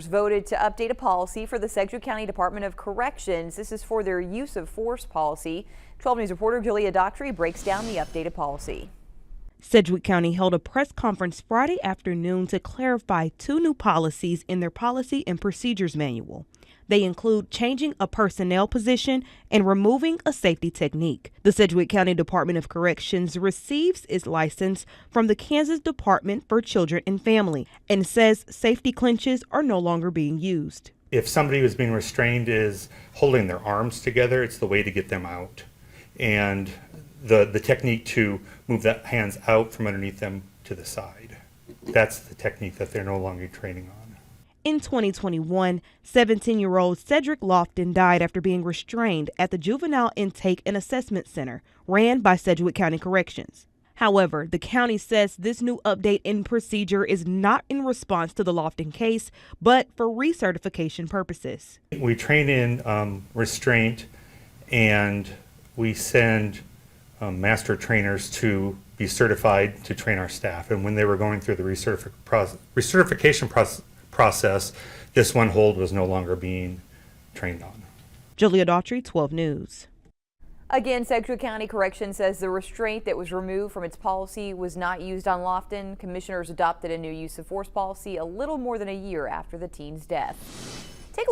Voted to update a policy for the Sedgwick County Department of Corrections. This is for their use of force policy. 12 News reporter Julia Daughtry breaks down the updated policy. Sedgwick County held a press conference Friday afternoon to clarify two new policies in their policy and procedures manual. They include changing a personnel position and removing a safety technique. The Sedgwick County Department of Corrections receives its license from the Kansas Department for Children and Family and says safety clinches are no longer being used. If somebody who's being restrained is holding their arms together, it's the way to get them out. And the technique to move the hands out from underneath them to the side. That's the technique that they're no longer training on. In 2021, 17-year-old Cedric Lofton died after being restrained at the Juvenile Intake and Assessment Center, ran by Sedgwick County Corrections. However, the county says this new update in procedure is not in response to the Lofton case, but for recertification purposes. We train in restraint, and we send master trainers to be certified to train our staff. And when they were going through the recertification process, this one hold was no longer being trained on. Julia Daughtry, 12 News. Again, Sedgwick County Corrections says the restraint that was removed from its policy was not used on Lofton. Commissioners adopted a new use of force policy a little more than a year after the teen's death. Take a look.